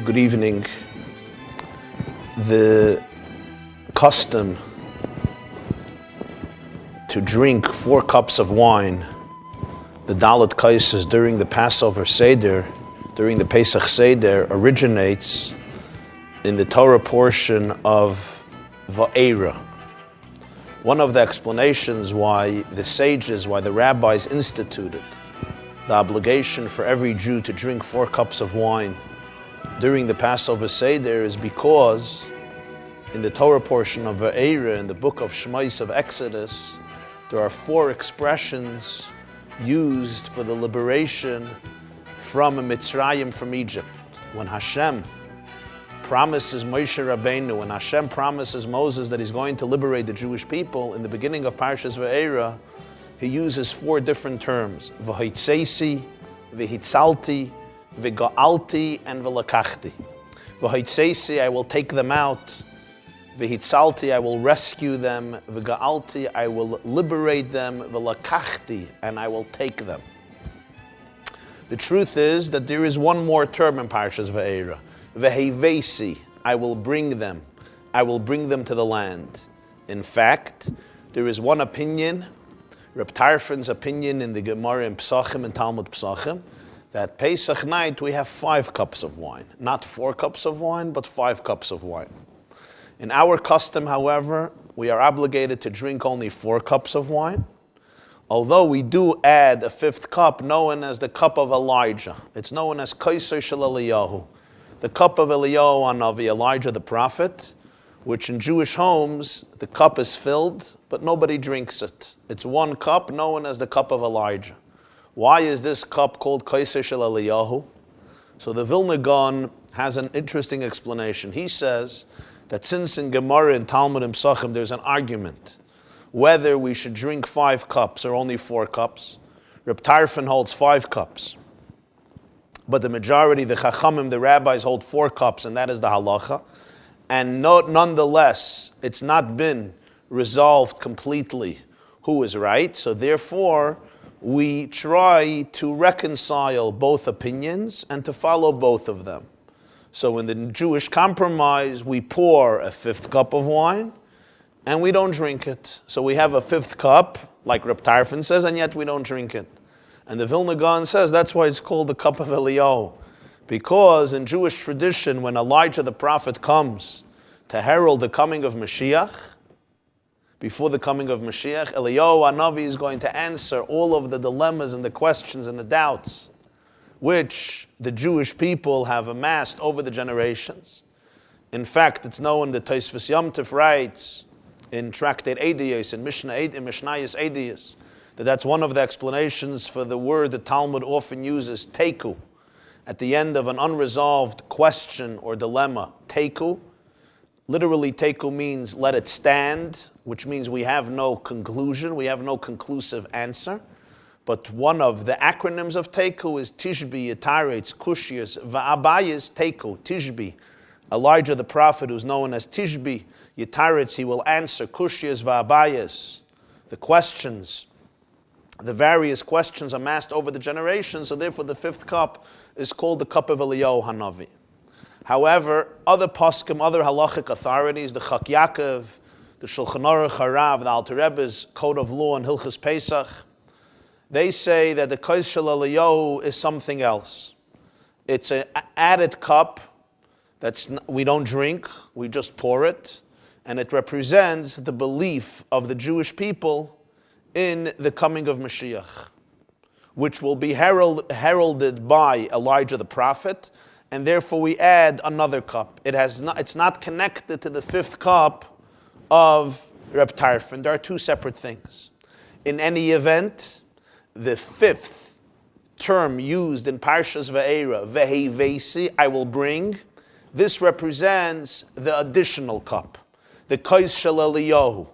Good evening. The custom to drink 4 cups of wine, the Dalet Kaises, during the Passover Seder, during the Pesach Seder, originates in the Torah portion of Va'era. One of the explanations why the rabbis instituted the obligation for every Jew to drink 4 cups of wine during the Passover Seder is because in the Torah portion of Va'era, in the book of Shmos of Exodus, there are 4 expressions used for the liberation from Mitzrayim, from Egypt. When Hashem promises Moshe Rabbeinu, when Hashem promises Moses that he's going to liberate the Jewish people, in the beginning of Parshas Va'era, he uses 4 different terms: V'hoitzeisi, V'hitzalti, V'ga'alti, and V'lakachti. V'hoitzeisi, I will take them out. V'hitzalti, I will rescue them. V'ga'alti, I will liberate them. V'lakachti, and I will take them. The truth is that there is one more term in Parshas Va'era. V'hevesi, I will bring them. I will bring them to the land. In fact, there is one opinion, Reb Tarfon's opinion in the Gemara in Pesachim and Talmud Pesachim, that Pesach night we have 5 cups of wine. Not 4 cups of wine, but 5 cups of wine. In our custom, however, we are obligated to drink only 4 cups of wine, although we do add a 5th cup known as the cup of Elijah. It's known as Kaiser Shel Eliyahu, the cup of Eliyahu Hanavi, Elijah the prophet, which in Jewish homes, the cup is filled, but nobody drinks it. It's 1 cup known as the cup of Elijah. Why is this cup called Kaiser Shel Eliyahu? So the Vilna Gaon has an interesting explanation. He says that since in Gemara and Talmud and Pesachim there's an argument whether we should drink 5 cups or only 4 cups, Reb Tarfon holds 5 cups. But the majority, the Chachamim, the rabbis, hold 4 cups, and that is the halacha. And nonetheless, it's not been resolved completely who is right. So therefore, we try to reconcile both opinions and to follow both of them. So in the Jewish compromise, we pour a 5th cup of wine, and we don't drink it. So we have a 5th cup, like Reb Tarfon says, and yet we don't drink it. And the Vilna Gaon says that's why it's called the cup of Eliyahu. Because in Jewish tradition, when Elijah the prophet comes to herald the coming of Moshiach, before the coming of Moshiach, Eliyahu Hanavi is going to answer all of the dilemmas and the questions and the doubts which the Jewish people have amassed over the generations. In fact, it's known that Tosfos Yom Tov writes in Tractate Ediyos, in Mishnayos Ediyos, that's one of the explanations for the word the Talmud often uses, teku. At the end of an unresolved question or dilemma, teku. Literally, teku means let it stand, which means we have no conclusion, we have no conclusive answer. But one of the acronyms of teku is Tishbi, Yitaretz, Kushias, Va'abayis, teku, Tishbi. Elijah the prophet, who's known as Tishbi, Yitaretz, he will answer Kushias, Va'abayis, the questions, the various questions amassed over the generations, so therefore the 5th cup is called the cup of Eliyahu Hanavi. However, other poskim, other halachic authorities, the Chak Yaakov, the Shulchan Aruch Harav, the Alter Rebbe's Code of Law and Hilchos Pesach, they say that the Kaiser Shel Eliyahu is something else. It's an added cup we don't drink, we just pour it, and it represents the belief of the Jewish people in the coming of Moshiach, which will be heralded by Elijah the prophet, and therefore we add another cup. It's not connected to the 5th cup of Reb Tarfon. There are 2 separate things. In any event, the 5th term used in Parshas Va'era, Vehevesi, I will bring, this represents the additional cup, the Kais Shel Eliyahu,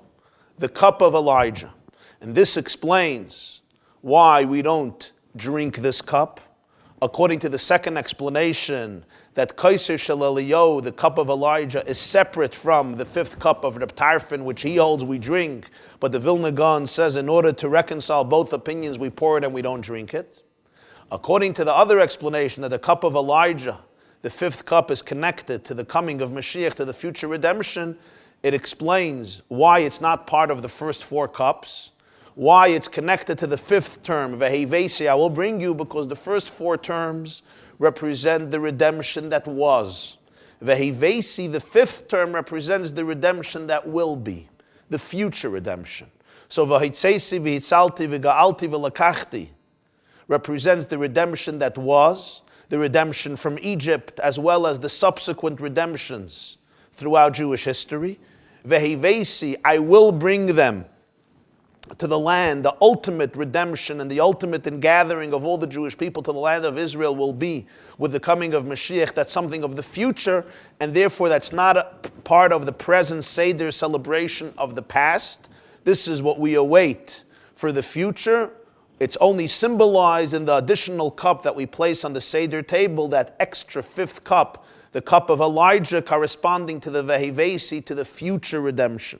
the cup of Elijah. And this explains why we don't drink this cup. According to the second explanation, that Kaiser Shel Eliyahu, the cup of Elijah, is separate from the 5th cup of Reb Tarfon, which he holds we drink. But the Vilna Gaon says in order to reconcile both opinions, we pour it and we don't drink it. According to the other explanation, that the cup of Elijah, the fifth cup is connected to the coming of Moshiach, to the future redemption, it explains why it's not part of the first four cups, why it's connected to the fifth term, Vehevesi, I will bring you, because the first four terms represent the redemption that was. Vehevesi, the fifth term, represents the redemption that will be, the future redemption. So Vahitzesi, Vihitzalti, Viga'alti, Vilakachti represents the redemption that was, the redemption from Egypt, as well as the subsequent redemptions throughout Jewish history. Vehevesi, I will bring them to the land. The ultimate redemption and the ultimate ingathering of all the Jewish people to the land of Israel will be with the coming of Mashiach. That's something of the future, and therefore that's not a part of the present Seder celebration of the past. This is what we await for the future. It's only symbolized in the additional cup that we place on the Seder table, that extra fifth cup, the cup of Elijah, corresponding to the Vehevesi, to the future redemption.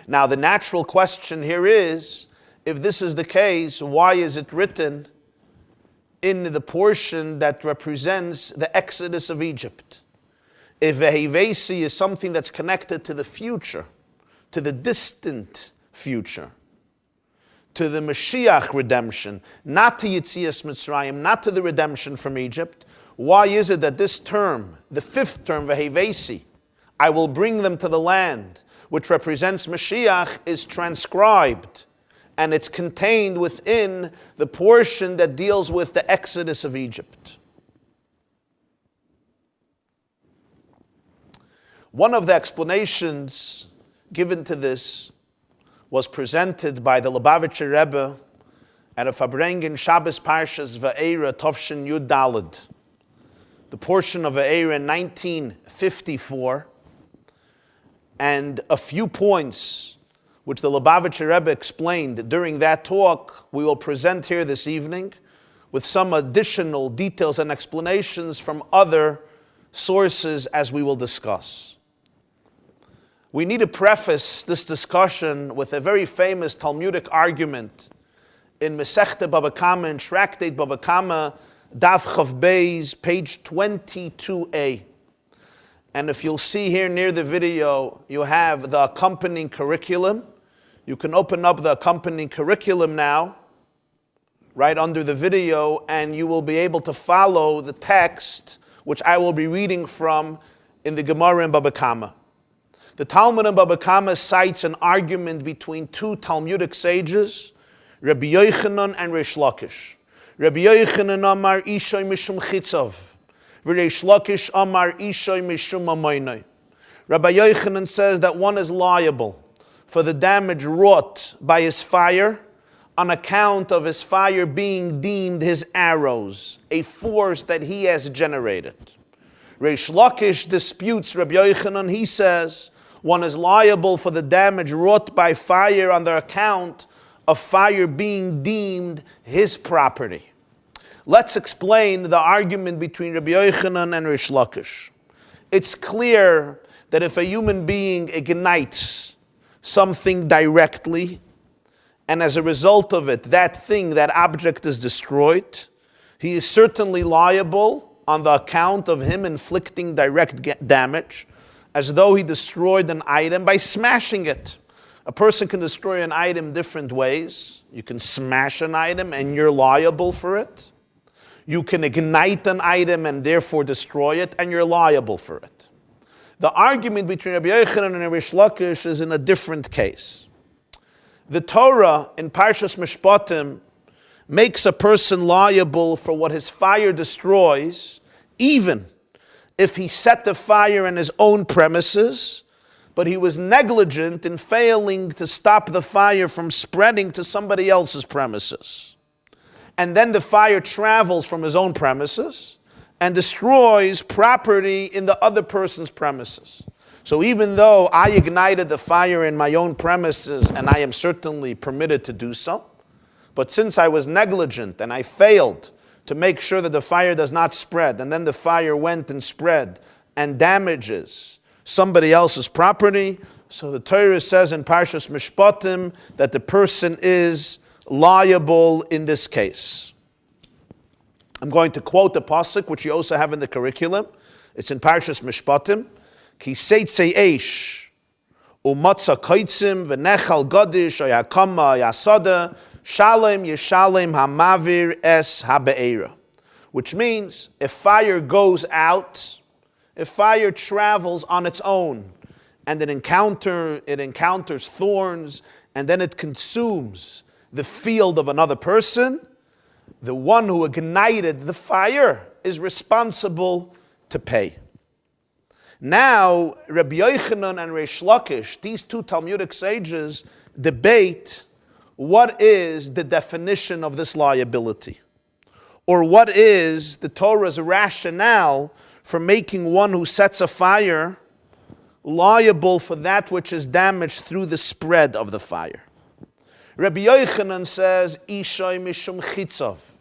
Now, the natural question here is, if this is the case, why is it written in the portion that represents the exodus of Egypt? If Vehevesi is something that's connected to the future, to the distant future, to the Moshiach redemption, not to Yetzias Mitzrayim, not to the redemption from Egypt, why is it that this term, the fifth term, Vehevesi, I will bring them to the land, which represents Moshiach, is transcribed and it's contained within the portion that deals with the exodus of Egypt? One of the explanations given to this was presented by the Lubavitcher Rebbe at a Farbrengen Shabbos Parshas Va'era Tovshin Yud Daled, the portion of Va'era in 1954, and a few points which the Lubavitcher Rebbe explained during that talk we will present here this evening, with some additional details and explanations from other sources as we will discuss. We need to preface this discussion with a very famous Talmudic argument in Masechta Baba Kama, in Tractate Baba Kama, Daf Chav Beis, page 22a. And if you'll see here near the video, you have the accompanying curriculum. You can open up the accompanying curriculum now, right under the video, and you will be able to follow the text, which I will be reading from in the Gemara in Baba Kama. The Talmud in Baba Kama cites an argument between two Talmudic sages, Rabbi Yochanan and Reish Lakish. Rabbi Yochanan amar ishay mishum chitzav, v'Reish Lakish amar ishay mishum amaynai. Rabbi Yochanan says that one is liable for the damage wrought by his fire on account of his fire being deemed his arrows, a force that he has generated. Reish Lakish disputes Rabbi Yochanan. He says one is liable for the damage wrought by fire on the account of fire being deemed his property. Let's explain the argument between Rabbi Yochanan and Reish Lakish. It's clear that if a human being ignites something directly, and as a result of it, that thing, that object is destroyed, he is certainly liable on the account of him inflicting direct damage, as though he destroyed an item by smashing it. A person can destroy an item different ways. You can smash an item and you're liable for it. You can ignite an item and therefore destroy it, and you're liable for it. The argument between Rabbi Yochanan and Reish Lakish is in a different case. The Torah in Parshas Mishpatim makes a person liable for what his fire destroys, even if he set the fire in his own premises, but he was negligent in failing to stop the fire from spreading to somebody else's premises. And then the fire travels from his own premises and destroys property in the other person's premises. So even though I ignited the fire in my own premises, and I am certainly permitted to do so, but since I was negligent and I failed to make sure that the fire does not spread, and then the fire went and spread and damages somebody else's property, so the Torah says in Parshas Mishpatim that the person is liable in this case. I'm going to quote the pasuk, which you also have in the curriculum. It's in Parshas Mishpatim. Ki seitzei eish umatza kaitzim v'nechal gadish oyakama yasada shalem yeshalem hamavir es habe'era. Which means, if fire goes out, if fire travels on its own, and it encounters thorns, and then it consumes the field of another person, the one who ignited the fire is responsible to pay. Now, Rabbi Yochanan and Reish Lakish, these two Talmudic sages, debate what is the definition of this liability, or what is the Torah's rationale for making one who sets a fire liable for that which is damaged through the spread of the fire. Rabbi Yochanan says, Ishay mishum chitzav,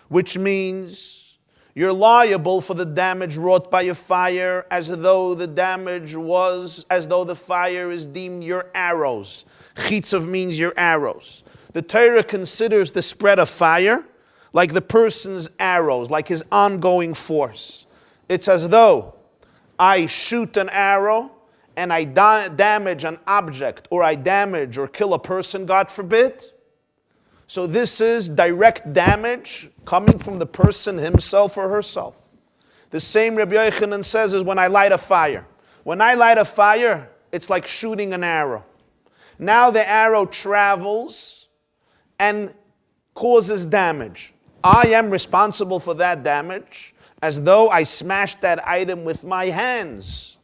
which means you're liable for the damage wrought by a fire as though the fire is deemed your arrows. Chitzav means your arrows. The Torah considers the spread of fire like the person's arrows, like his ongoing force. It's as though I shoot an arrow and I damage an object, or I damage or kill a person, God forbid. So this is direct damage coming from the person himself or herself. The same Rabbi Yochanan says is when I light a fire. When I light a fire, it's like shooting an arrow. Now the arrow travels and causes damage. I am responsible for that damage as though I smashed that item with my hands.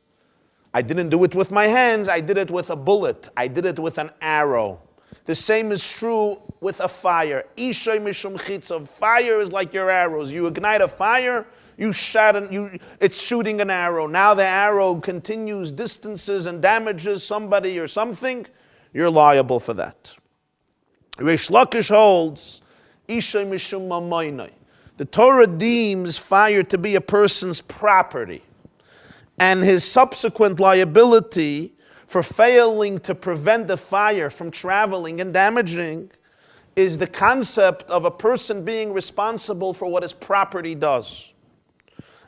I didn't do it with my hands, I did it with a bullet. I did it with an arrow. The same is true with a fire. Ishay mishum chitzav. Fire is like your arrows. You ignite a fire, it's shooting an arrow. Now the arrow continues distances and damages somebody or something. You're liable for that. Reish Lakish holds, Ishay mishum mamoinai. The Torah deems fire to be a person's property, and his subsequent liability for failing to prevent the fire from traveling and damaging is the concept of a person being responsible for what his property does.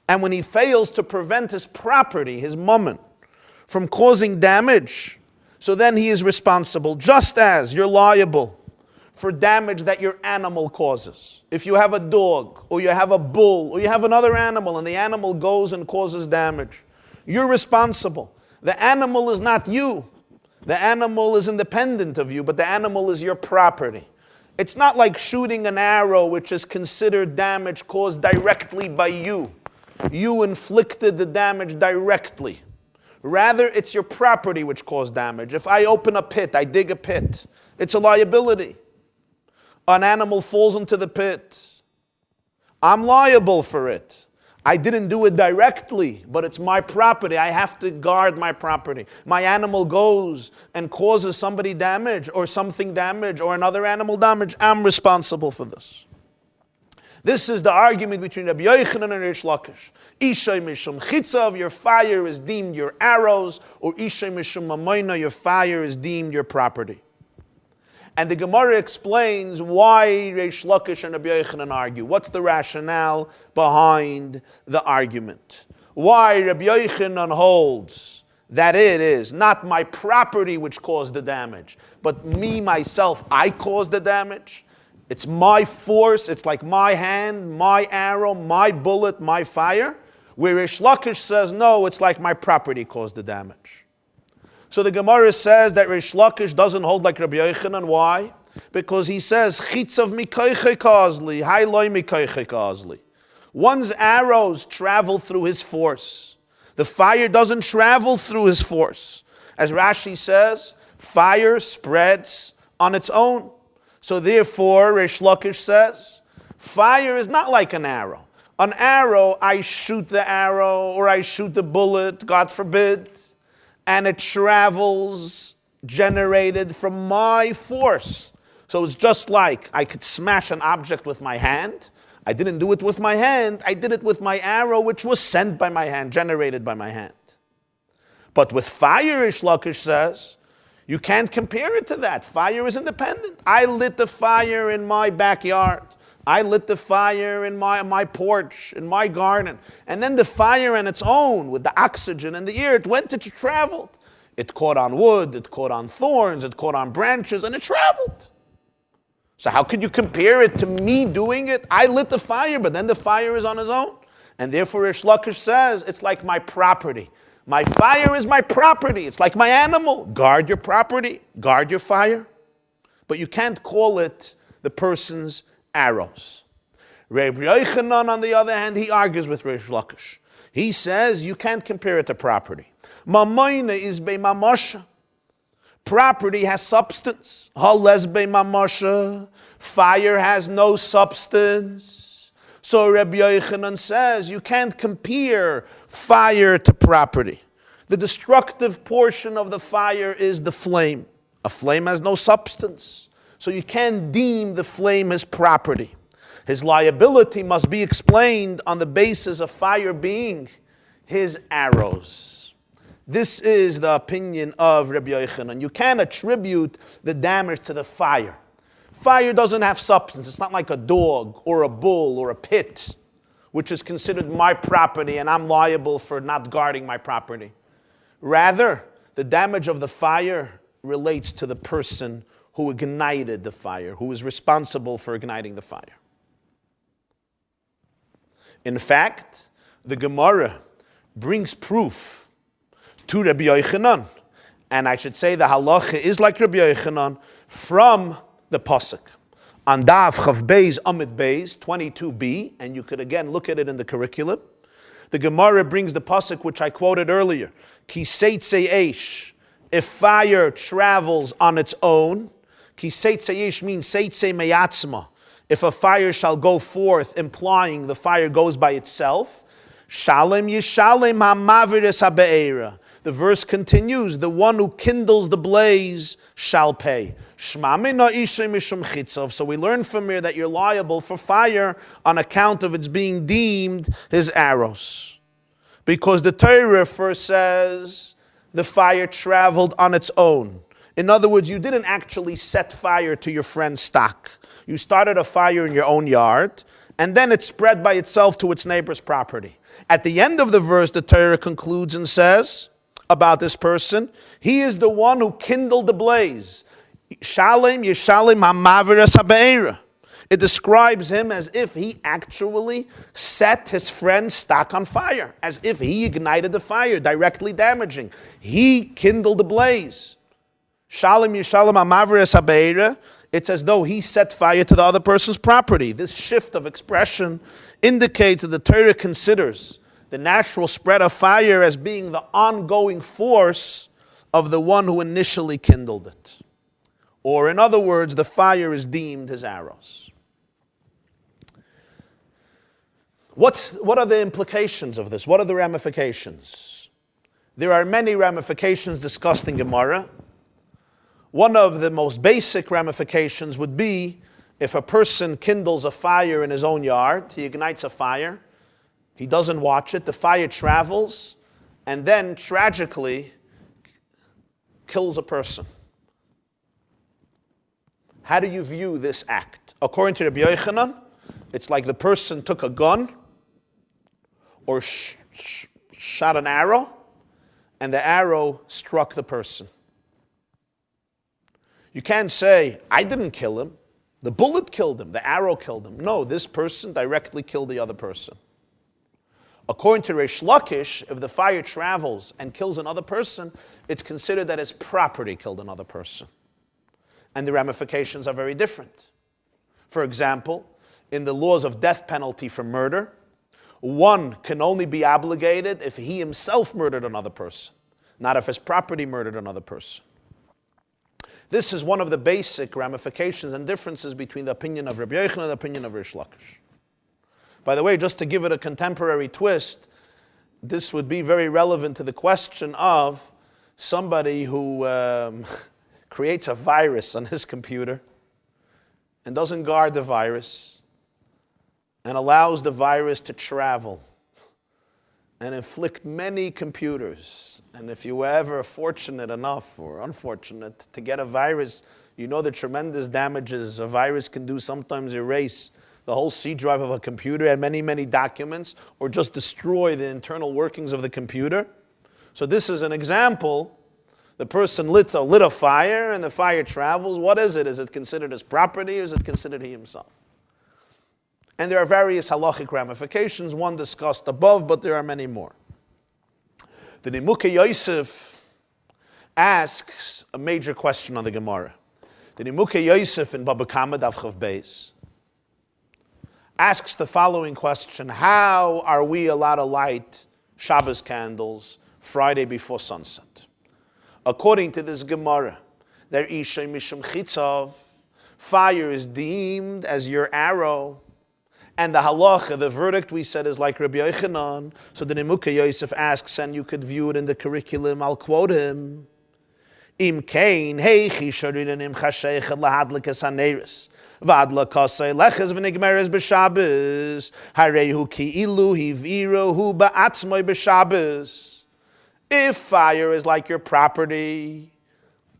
And when he fails to prevent his property, his mammon, from causing damage, so then he is responsible, just as you're liable for damage that your animal causes. If you have a dog, or you have a bull, or you have another animal, and the animal goes and causes damage, you're responsible. The animal is not you. The animal is independent of you, but the animal is your property. It's not like shooting an arrow, which is considered damage caused directly by you. You inflicted the damage directly. Rather, it's your property which caused damage. If I open a pit, I dig a pit, it's a liability. An animal falls into the pit. I'm liable for it. I didn't do it directly, but it's my property. I have to guard my property. My animal goes and causes somebody damage, or something damage, or another animal damage. I'm responsible for this. This is the argument between Rabbi Yochanan and Reish Lakish. Ishay mishum chitzav, your fire is deemed your arrows, or Ishay mishum mamoina, your fire is deemed your property. And the Gemara explains why Reish Lakish and Rabbi Yochanan argue. What's the rationale behind the argument? Why Rabbi Yochanan holds that it is not my property which caused the damage, but me, myself, I caused the damage. It's my force, it's like my hand, my arrow, my bullet, my fire. Where Reish Lakish says, no, it's like my property caused the damage. So the Gemara says that Reish Lakish doesn't hold like Rabbi Yochanan. Why? Because he says, Chitzav mikoiche kazli, hailoi mikoiche kazli. One's arrows travel through his force. The fire doesn't travel through his force. As Rashi says, fire spreads on its own. So therefore, Reish Lakish says, fire is not like an arrow. An arrow, I shoot the arrow, or I shoot the bullet, God forbid, and it travels generated from my force. So it's just like I could smash an object with my hand. I didn't do it with my hand. I did it with my arrow, which was sent by my hand, generated by my hand. But with fire, Reish Lakish says, you can't compare it to that. Fire is independent. I lit the fire in my backyard. I lit the fire in my porch, in my garden. And then the fire on its own, with the oxygen and the air, it traveled. It caught on wood, it caught on thorns, it caught on branches, and it traveled. So how could you compare it to me doing it? I lit the fire, but then the fire is on its own. And therefore, Rish Lakish says, it's like my property. My fire is my property. It's like my animal. Guard your property, guard your fire. But you can't call it the person's arrows. Rabbi Yochanan, on the other hand, he argues with Rish Lakish. He says you can't compare it to property. Mamoyne is be mamasha. Property has substance. Hales be mamasha. Fire has no substance. So Rabbi Yochanan says you can't compare fire to property. The destructive portion of the fire is the flame. A flame has no substance. So you can't deem the flame as property. His liability must be explained on the basis of fire being his arrows. This is the opinion of Rabbi Yochanan. You can't attribute the damage to the fire. Fire doesn't have substance. It's not like a dog or a bull or a pit, which is considered my property and I'm liable for not guarding my property. Rather, the damage of the fire relates to the person who ignited the fire, who is responsible for igniting the fire. In fact, the Gemara brings proof to Rabbi Yochanan, and I should say the halacha is like Rabbi Yochanan from the pasuk. On Daf Chav Beis Amid Beis 22b, and you could again look at it in the curriculum. The Gemara brings the pasuk which I quoted earlier. Ki seitze eish, if fire travels on its own. Ki seitze eish means seitze meyatzma. If a fire shall go forth, implying the fire goes by itself. Shalem yishalem ha'maviris ha'be'era. The verse continues, the one who kindles the blaze shall pay. So we learn from here that you're liable for fire on account of its being deemed his arrows. Because the Torah first says the fire traveled on its own. In other words, you didn't actually set fire to your friend's stock. You started a fire in your own yard, and then it spread by itself to its neighbor's property. At the end of the verse, the Torah concludes and says about this person, he is the one who kindled the blaze. Shalem yishalem ha'maviras ha'be'era. It describes him as if he actually set his friend's stock on fire, as if he ignited the fire, directly damaging. He kindled the blaze. Shalem yishalem ha'maviras ha'be'era. It's as though he set fire to the other person's property. This shift of expression indicates that the Torah considers the natural spread of fire as being the ongoing force of the one who initially kindled it. Or in other words, the fire is deemed his arrows. What are the implications of this? What are the ramifications? There are many ramifications discussed in Gemara. One of the most basic ramifications would be if a person kindles a fire in his own yard, he ignites a fire, he doesn't watch it, the fire travels, and then tragically kills a person. How do you view this act? According to Rabbi Yochanan, it's like the person took a gun or shot an arrow, and the arrow struck the person. You can't say, I didn't kill him. The bullet killed him. The arrow killed him. No, this person directly killed the other person. According to Rish Lakish, if the fire travels and kills another person, it's considered that his property killed another person. And the ramifications are very different. For example, in the laws of death penalty for murder, one can only be obligated if he himself murdered another person, not if his property murdered another person. This is one of the basic ramifications and differences between the opinion of Rabbi Yochanan and the opinion of Rish Lakish. By the way, just to give it a contemporary twist, this would be very relevant to the question of somebody who creates a virus on his computer and doesn't guard the virus and allows the virus to travel and inflict many computers. And if you were ever fortunate enough or unfortunate to get a virus, you know the tremendous damages a virus can do, sometimes erase the whole C drive of a computer and many, many documents, or just destroy the internal workings of the computer. So this is an example. The person lit a fire and the fire travels. What is it? Is it considered his property or is it considered he himself? And there are various halachic ramifications, one discussed above, but there are many more. The Nimukei Yosef asks a major question on the Gemara. The Nimukei Yosef in Baba Kama Daf Chav Beis asks the following question: how are we allowed to light Shabbos candles Friday before sunset? According to this Gemara, there Ishay Mishum Chitzov, fire is deemed as your arrow, and the halacha, the verdict we said, is like Rabbi Yochanan. So the Nimukei Yosef asks, and you could view it in the curriculum, I'll quote him: Im kein heichi sharinim chasheich lahadlikas haneris vadla kasei leches v'nigmeres b'Shabbos harehu ki'ilu hivirohu ba'atzmoi b'Shabbos. If fire is like your property,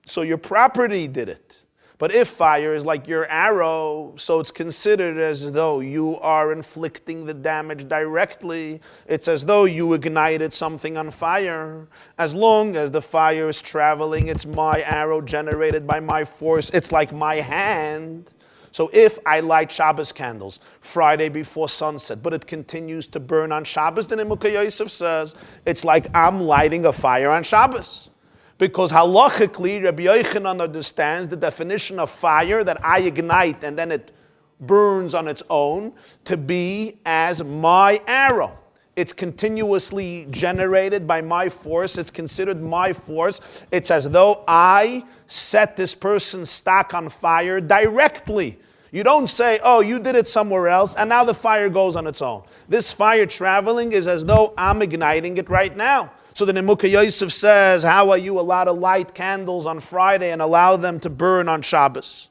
so your property did it. But if fire is like your arrow, so it's considered as though you are inflicting the damage directly. It's as though you ignited something on fire. As long as the fire is traveling, it's my arrow generated by my force. It's like my hand. So if I light Shabbos candles Friday before sunset, but it continues to burn on Shabbos, then Nimukei Yosef says, it's like I'm lighting a fire on Shabbos. Because halachically, Rabbi Yochanan understands the definition of fire, that I ignite and then it burns on its own, to be as my arrow. It's continuously generated by my force. It's considered my force. It's as though I set this person's stock on fire directly. You don't say, oh, you did it somewhere else, and now the fire goes on its own. This fire traveling is as though I'm igniting it right now. So the Nimukei Yosef says, how are you allowed to light candles on Friday and allow them to burn on Shabbos?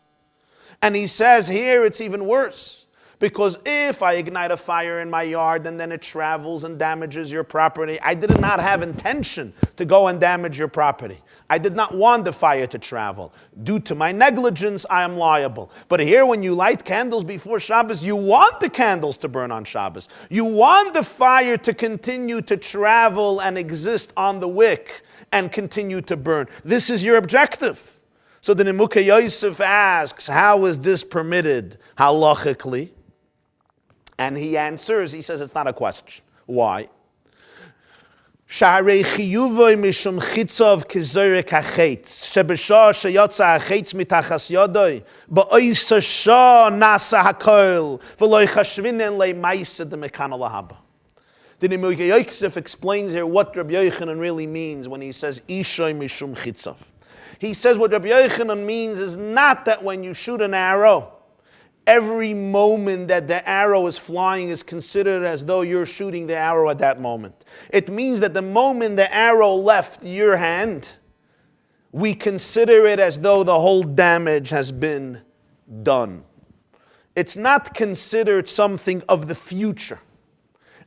And he says here it's even worse. Because if I ignite a fire in my yard and then it travels and damages your property, I did not have intention to go and damage your property. I did not want the fire to travel. Due to my negligence, I am liable. But here, when you light candles before Shabbos, you want the candles to burn on Shabbos. You want the fire to continue to travel and exist on the wick and continue to burn. This is your objective. So the Nimukei Yosef asks, how is this permitted halachically? And he answers, he says it's not a question. Why? Because the Nimukei Yosef explains here what Rabbi Yochanan really means when he says Ishay Mishum Chitzov. He says what Rabbi Yochanan means is not that when you shoot an arrow, every moment that the arrow is flying is considered as though you're shooting the arrow at that moment. It means that the moment the arrow left your hand, we consider it as though the whole damage has been done. It's not considered something of the future.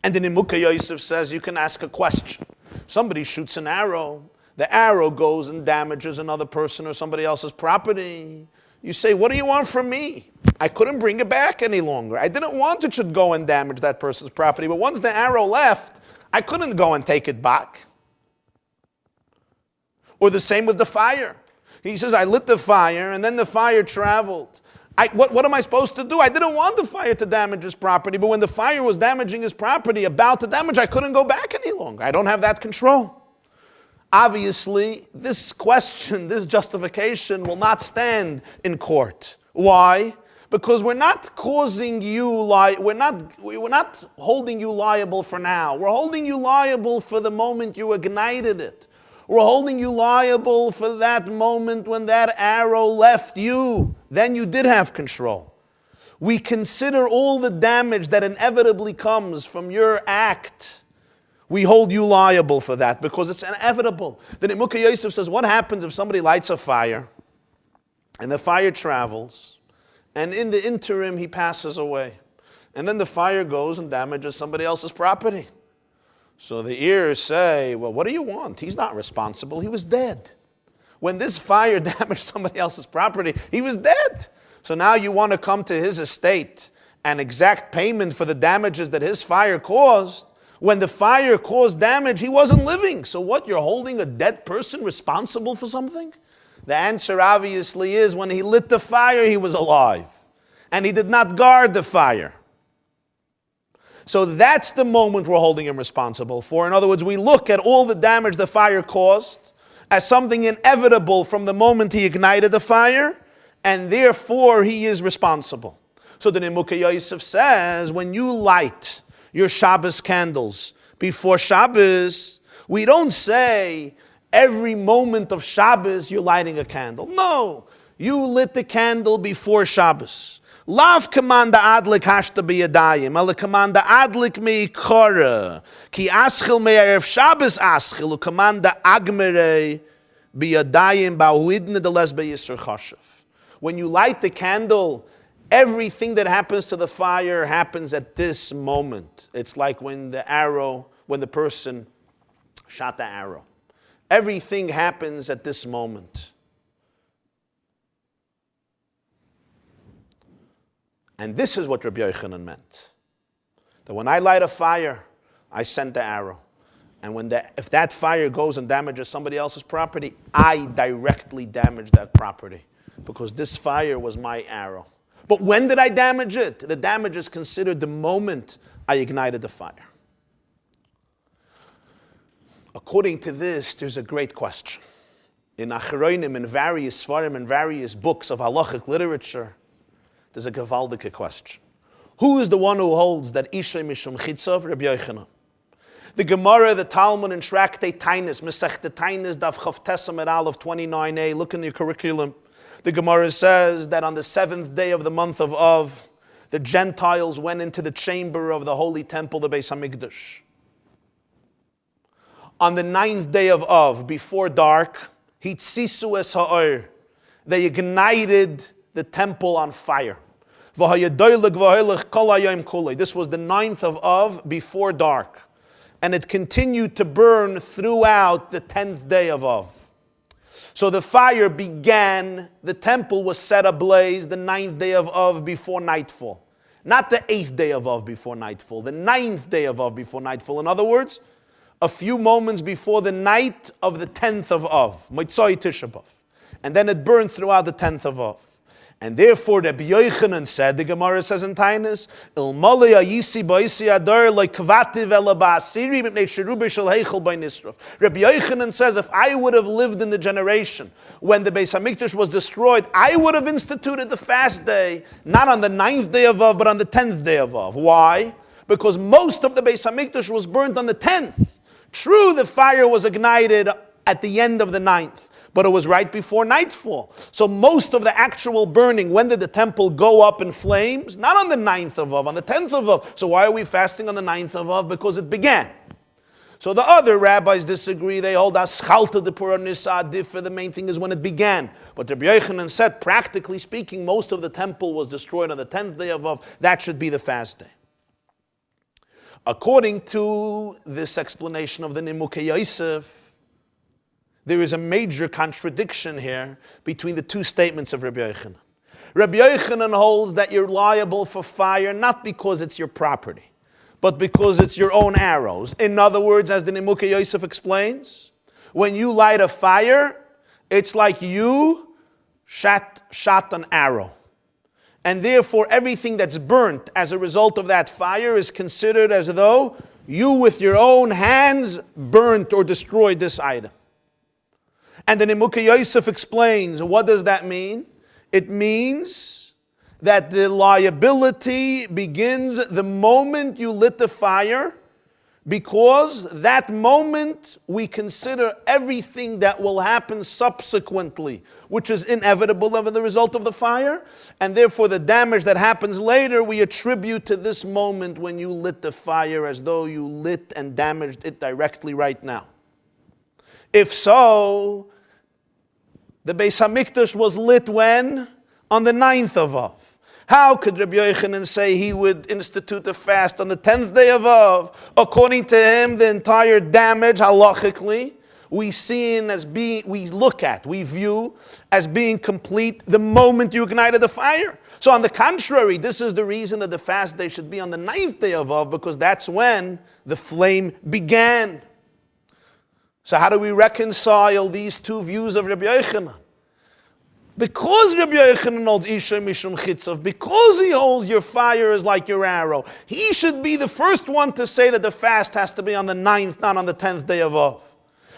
And the Nimukei Yosef says you can ask a question. Somebody shoots an arrow, the arrow goes and damages another person or somebody else's property. You say, what do you want from me? I couldn't bring it back any longer. I didn't want it to go and damage that person's property, but once the arrow left, I couldn't go and take it back. Or the same with the fire. He says, I lit the fire, and then the fire traveled. What am I supposed to do? I didn't want the fire to damage his property, but when the fire was damaging his property, about to damage, I couldn't go back any longer. I don't have that control. Obviously, this question, this justification will not stand in court. Why? Because we're not causing you we're not holding you liable for now. We're holding you liable for the moment you ignited it. We're holding you liable for that moment when that arrow left you. Then you did have control. We consider all the damage that inevitably comes from your act. We hold you liable for that because it's inevitable. The Nimukei Yosef says, what happens if somebody lights a fire and the fire travels and in the interim he passes away and then the fire goes and damages somebody else's property? So the ears say, well, what do you want? He's not responsible. He was dead. When this fire damaged somebody else's property, he was dead. So now you want to come to his estate an exact payment for the damages that his fire caused, when the fire caused damage, he wasn't living. So what, you're holding a dead person responsible for something? The answer obviously is, when he lit the fire, he was alive. And he did not guard the fire. So that's the moment we're holding him responsible for. In other words, we look at all the damage the fire caused as something inevitable from the moment he ignited the fire, and therefore he is responsible. So the Nimukei Yosef says, when you light your Shabbos candles before Shabbos, we don't say every moment of Shabbos you're lighting a candle. No, you lit the candle before Shabbos. Lav kamanda adlik hashta biyadayim, ala kamanda adlik meikara, ki aschil me'erev Shabbos aschil, kamanda agmerei biyadayim ba'uidne de les be'yisr chashav. When you light the candle, everything that happens to the fire happens at this moment. It's like when the person shot the arrow. Everything happens at this moment. And this is what Rabbi Yochanan meant. That when I light a fire, I send the arrow. And if that fire goes and damages somebody else's property, I directly damage that property. Because this fire was my arrow. But when did I damage it? The damage is considered the moment I ignited the fire. According to this, there's a great question. In Acharonim, in various Svarim, in various books of halachic literature, there's a gewaldige question. Who is the one who holds that Isha Mishum Chitzav? Rabbi Yochanan. The Gemara, the Talmud, in Shraktei Tainis, Mesechta Tainis, Daf Chav Tesam et Aleph 29a, look in your curriculum. The Gemara says that on the 7th day of the month of Av, the Gentiles went into the chamber of the holy temple, the Beis HaMikdash. On the 9th day of Av, before dark, Hitzisu es ha'or, they ignited the temple on fire. This was the 9th of Av, before dark. And it continued to burn throughout the 10th day of Av. So the fire began, the temple was set ablaze the 9th day of Av before nightfall. Not the 8th day of Av before nightfall, the 9th day of Av before nightfall. In other words, a few moments before the night of the 10th of Av, Motzai Tisha B'Av. And then it burned throughout the 10th of Av. And therefore, Rabbi Yochanan said, the Gemara says in Tainis, Rabbi Yochanan says, if I would have lived in the generation when the Beis HaMikdash was destroyed, I would have instituted the fast day, not on the 9th day of Av, but on the 10th day of Av. Why? Because most of the Beis HaMikdash was burnt on the 10th. True, the fire was ignited at the end of the 9th. But it was right before nightfall. So most of the actual burning, when did the temple go up in flames? Not on the 9th of Av, on the 10th of Av. So why are we fasting on the 9th of Av? Because it began. So the other rabbis disagree. They hold Aschalta de Pura Nisa Differ. The main thing is when it began. But Rabbi Yochanan said, practically speaking, most of the temple was destroyed on the 10th day of Av. That should be the fast day. According to this explanation of the Nimukei Yosef, there is a major contradiction here between the two statements of Rabbi Yochanan. Rabbi Yochanan holds that you're liable for fire not because it's your property, but because it's your own arrows. In other words, as the Nimukei Yosef explains, when you light a fire, it's like you shot an arrow. And therefore, everything that's burnt as a result of that fire is considered as though you with your own hands burnt or destroyed this item. And then Nimukei Yosef explains, what does that mean? It means that the liability begins the moment you lit the fire, because that moment we consider everything that will happen subsequently, which is inevitable as the result of the fire, and therefore the damage that happens later we attribute to this moment when you lit the fire, as though you lit and damaged it directly right now. If so, the Beis HaMikdash was lit when? On the 9th of Av. How could Rabbi Yochanan say he would institute a fast on the 10th day of Av? According to him, the entire damage, halachically, we view as being complete the moment you ignited the fire. So on the contrary, this is the reason that the fast day should be on the 9th day of Av, because that's when the flame began. So how do we reconcile these two views of Rabbi Yochanan? Because Rabbi Yochanan holds Isha Mishum Chitzav, because he holds your fire is like your arrow, he should be the first one to say that the fast has to be on the 9th, not on the 10th day of Av.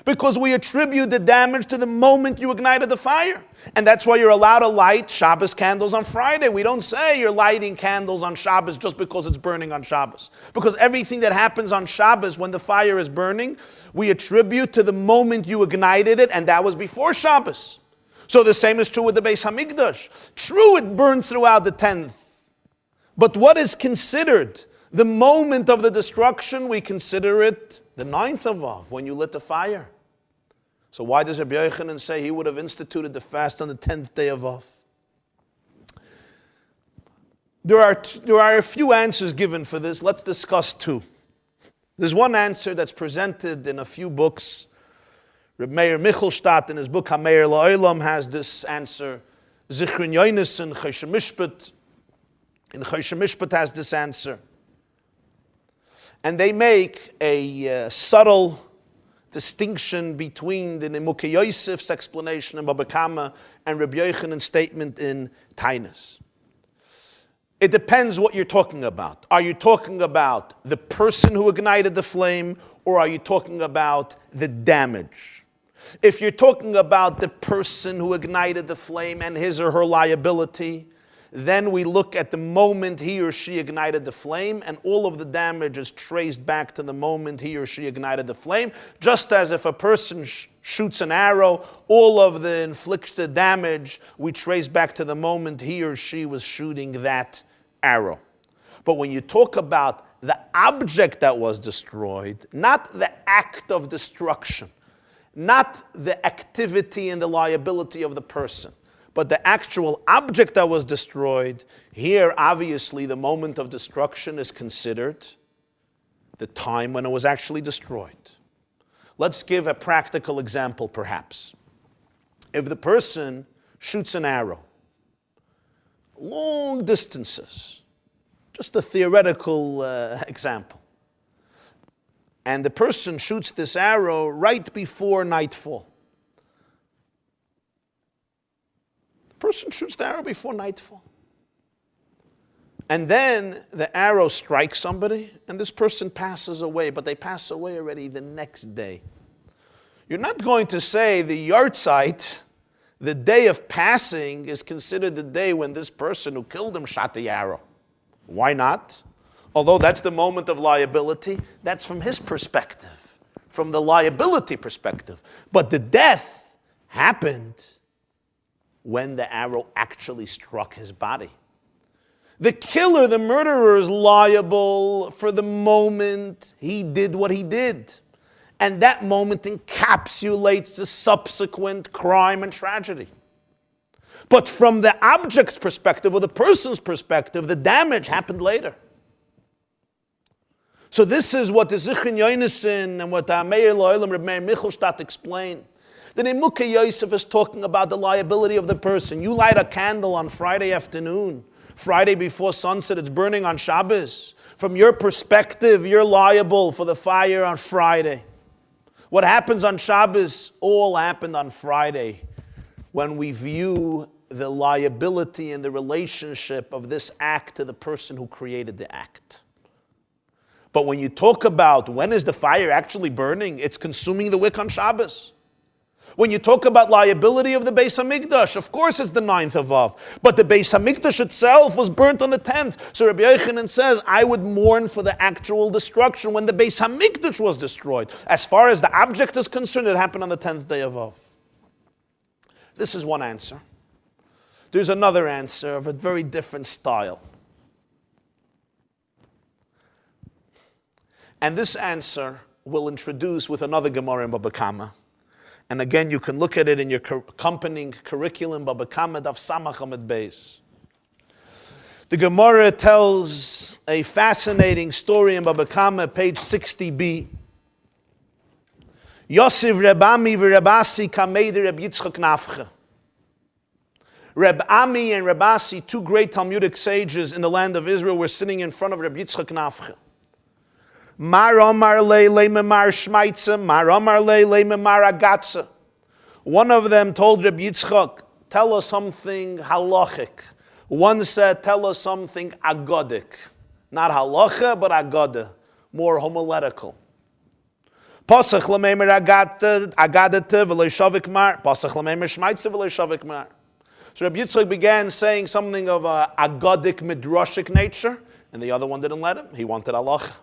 Because we attribute the damage to the moment you ignited the fire. And that's why you're allowed to light Shabbos candles on Friday. We don't say you're lighting candles on Shabbos just because it's burning on Shabbos. Because everything that happens on Shabbos when the fire is burning, we attribute to the moment you ignited it, and that was before Shabbos. So the same is true with the Beis Hamikdash. True, it burned throughout the 10th. But what is considered the moment of the destruction? We consider it the 9th of Av, when you lit the fire. So why does Rabbi Yochanan say he would have instituted the fast on the 10th day of Av? There are a few answers given for this. Let's discuss two. There's one answer that's presented in a few books. Reb Meir Michelstadt in his book HaMeir La'olam has this answer. Zichron Yonis in Choshe Mishpat has this answer. And they make a subtle distinction between the Nimukei Yosef's explanation in Baba Kama and Rabbi Yochanan's statement in Tainus. It depends what you're talking about. Are you talking about the person who ignited the flame, or are you talking about the damage? If you're talking about the person who ignited the flame and his or her liability, then we look at the moment he or she ignited the flame, and all of the damage is traced back to the moment he or she ignited the flame. Just as if a person shoots an arrow, all of the inflicted damage we trace back to the moment he or she was shooting that arrow. But when you talk about the object that was destroyed, not the act of destruction, not the activity and the liability of the person, but the actual object that was destroyed, here obviously the moment of destruction is considered the time when it was actually destroyed. Let's give a practical example perhaps. If the person shoots an arrow, long distances, just a theoretical example, and the person shoots this arrow right before nightfall. Person shoots the arrow before nightfall. And then the arrow strikes somebody, and this person passes away, but they pass away already the next day. You're not going to say the yahrzeit, the day of passing, is considered the day when this person who killed him shot the arrow. Why not? Although that's the moment of liability, that's from his perspective, from the liability perspective. But the death happened when the arrow actually struck his body. The killer, the murderer, is liable for the moment he did what he did. And that moment encapsulates the subsequent crime and tragedy. But from the object's perspective, or the person's perspective, the damage happened later. So this is what the Zichron Yonason and what the HaMeir La'olam Reb Meir Michelstadt explain. The Nimukei Yosef is talking about the liability of the person. You light a candle on Friday afternoon, Friday before sunset, it's burning on Shabbos. From your perspective, you're liable for the fire on Friday. What happens on Shabbos all happened on Friday when we view the liability and the relationship of this act to the person who created the act. But when you talk about when is the fire actually burning, it's consuming the wick on Shabbos. When you talk about liability of the Beis Hamikdash, of course it's the 9th of Av. But the Beis Hamikdash itself was burnt on the 10th. So Rabbi Yochanan says, I would mourn for the actual destruction when the Beis Hamikdash was destroyed. As far as the object is concerned, it happened on the 10th day of Av. This is one answer. There's another answer of a very different style. And this answer will introduce with another Gemara in Baba Kama. And again, you can look at it in your accompanying curriculum, Baba Kama Daf Samach Amud Beis. The Gemara tells a fascinating story in Baba Kama, page 60b. Yosef Rebami v'Rebasi kamei de Reb Yitzchak Nafcha. Reb Ami and Reb Asi, two great Talmudic sages in the land of Israel, were sitting in front of Reb Yitzchak Nafcha. Mar Amar Le Memar Shmaitza, Mar Amar Le Memar Agatza. One of them told Reb Yitzchak, tell us something halachic. One said, tell us something agodic. Not halacha, but agoda, more homiletical. Pasach l'meimer agadata v'lo shavik mar. Pasach l'meimer shmaitza v'lo shavik mar. So Rabbi Yitzchak began saying something of a agodic, midrashic nature, and the other one didn't let him. He wanted halacha.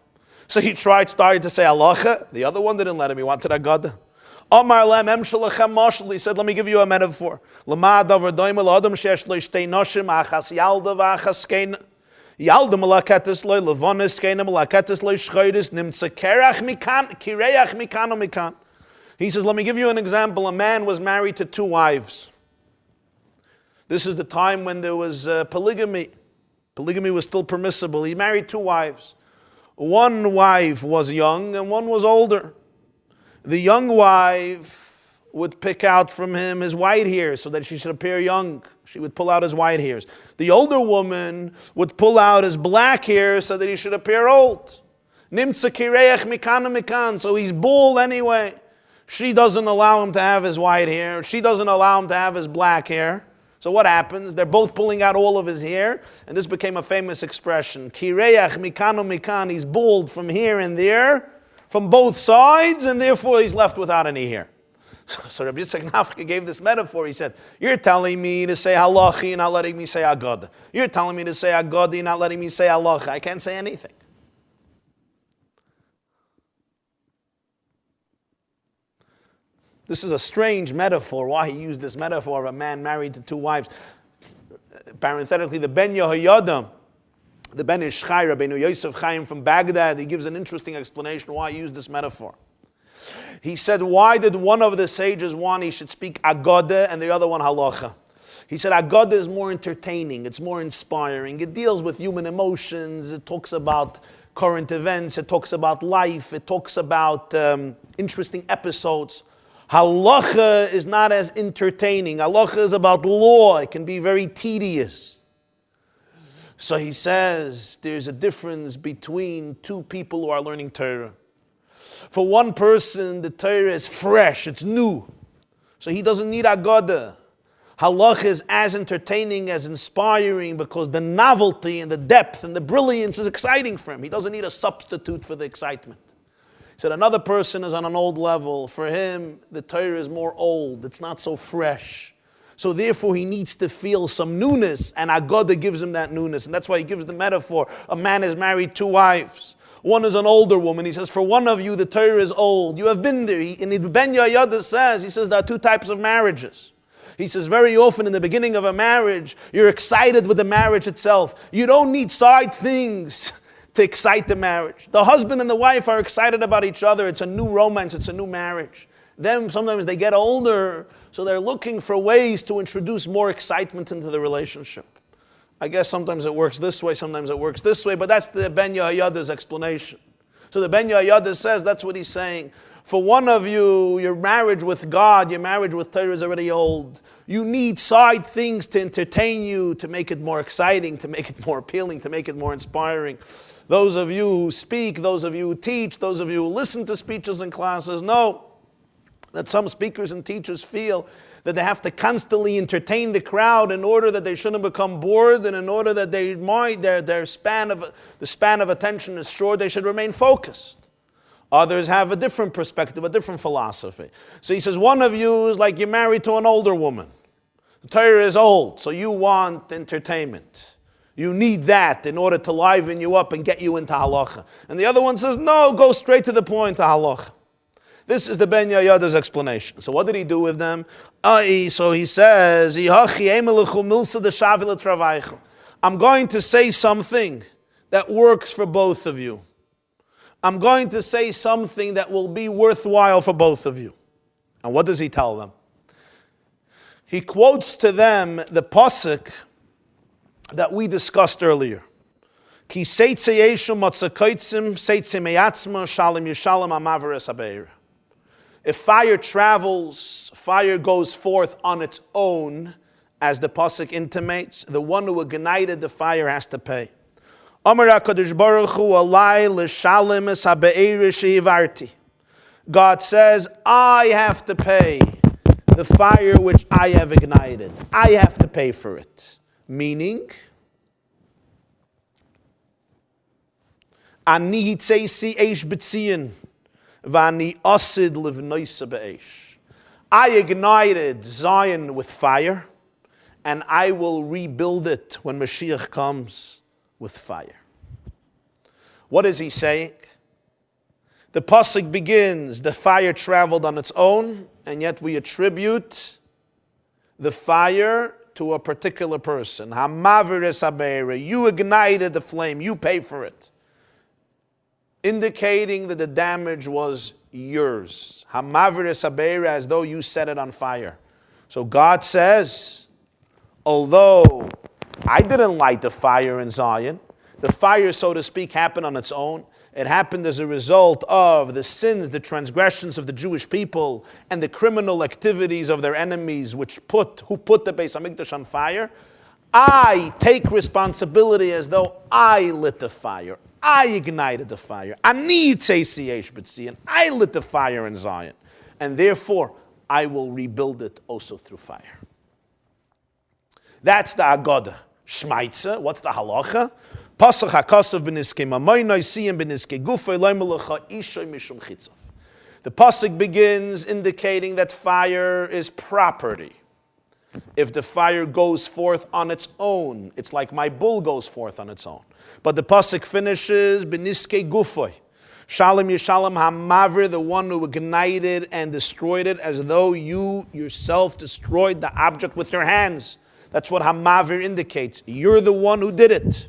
So he started to say halacha. The other one didn't let him. He wanted agoda. Amar lem emshalachem mashal. He said, let me give you a metaphor. Lama davar doima l'adam shesh lo shtei noshim achas yalda v'achas keina. Yalda malaketis lo levonis keina malaketis lo shchoidis nimtza kerach mikan kireach mikan o mikan. He says, let me give you an example. A man was married to two wives. This is the time when there was polygamy. Polygamy was still permissible. He married two wives. One wife was young and one was older. The young wife would pick out from him his white hairs so that she should appear young. She would pull out his white hairs. The older woman would pull out his black hair so that he should appear old. Nimtza kireach mikan mikan. So he's bald anyway. She doesn't allow him to have his white hair. She doesn't allow him to have his black hair. So what happens? They're both pulling out all of his hair, and this became a famous expression. Kireach mikano mikan. He's bald from here and there, from both sides, and therefore he's left without any hair. So Rabbi Yitzchak Nafka gave this metaphor. He said, you're telling me to say halachi and not letting me say agada. You're telling me to say agada and not letting me say halacha. I can't say anything. This is a strange metaphor, why he used this metaphor of a man married to two wives. Parenthetically, the Ben Yehoyada, the Ben Ish Chai, Rabbeinu Yosef Chaim from Baghdad, he gives an interesting explanation why he used this metaphor. He said, why did one of the sages want he should speak Agoda and the other one Halacha? He said, Agoda is more entertaining, it's more inspiring, it deals with human emotions, it talks about current events, it talks about life, it talks about interesting episodes. Halacha is not as entertaining. Halacha is about law. It can be very tedious. So he says there's a difference between two people who are learning Torah. For one person, the Torah is fresh, it's new. So he doesn't need Agoda. Halacha is as entertaining, as inspiring, because the novelty and the depth and the brilliance is exciting for him. He doesn't need a substitute for the excitement. He said another person is on an old level. For him, the Torah is more old. It's not so fresh. So therefore, he needs to feel some newness, and Agoda gives him that newness. And that's why he gives the metaphor. A man is married two wives. One is an older woman. He says, for one of you, the Torah is old. You have been there. And Ben Yehoyada says, he says there are two types of marriages. He says very often in the beginning of a marriage, you're excited with the marriage itself. You don't need side things to excite the marriage. The husband and the wife are excited about each other. It's a new romance. It's a new marriage. Then sometimes they get older, so they're looking for ways to introduce more excitement into the relationship. I guess sometimes it works this way, sometimes it works this way, but that's the Ben Yehoyada's explanation. So the Ben Yehoyada says, that's what he's saying. For one of you, your marriage with God, your marriage with Torah is already old. You need side things to entertain you, to make it more exciting, to make it more appealing, to make it more inspiring. Those of you who speak, those of you who teach, those of you who listen to speeches and classes know that some speakers and teachers feel that they have to constantly entertain the crowd in order that they shouldn't become bored, and in order that their span of attention is short, they should remain focused. Others have a different perspective, a different philosophy. So he says, one of you is like you're married to an older woman. The Torah is old, so you want entertainment. You need that in order to liven you up and get you into halacha. And the other one says, no, go straight to the point to halacha. This is the Ben Yehoyada's explanation. So what did he do with them? So he says, I'm going to say something that works for both of you. I'm going to say something that will be worthwhile for both of you. And what does he tell them? He quotes to them the pasuk that we discussed earlier. Ki seitze yeshu matzakaitzim seitze meyatzma shalim yishalim amaveres habeir. If fire travels, fire goes forth on its own, as the pasuk intimates, the one who ignited the fire has to pay. Amar HaKadosh Baruch Hu alai l'shalem es ha'be'er she'ivarti. God says, I have to pay the fire which I have ignited. I have to pay for it. Meaning, Ani hitzeisi eish b'tziyin, v'ani asid livnoisa be'eish. I ignited Zion with fire, and I will rebuild it when Moshiach comes with fire. What is he saying? The pasuk begins, the fire traveled on its own, and yet we attribute the fire to a particular person. Hamaver es habeira. You ignited the flame, you pay for it. Indicating that the damage was yours. Hamaver es habeira, as though you set it on fire. So God says, although I didn't light the fire in Zion, the fire, so to speak, happened on its own. It happened as a result of the sins, the transgressions of the Jewish people, and the criminal activities of their enemies, who put the Beis HaMikdash on fire. I take responsibility as though I lit the fire. I ignited the fire. Ani tzeisi eish b'tziyin. I lit the fire in Zion. And therefore, I will rebuild it also through fire. That's the Agoda. Shmaitza, what's the halacha? Pasach hakasav b'niskei mamoinoi siyim b'niskei gufay loymelecha ishoy mishum chitzov. The pasuk begins indicating that fire is property. If the fire goes forth on its own, it's like my bull goes forth on its own. But the pasuk finishes b'niskei gufay. Shalom Yishalom Hamavir, the one who ignited and destroyed it, as though you yourself destroyed the object with your hands. That's what Hamavir indicates. You're the one who did it.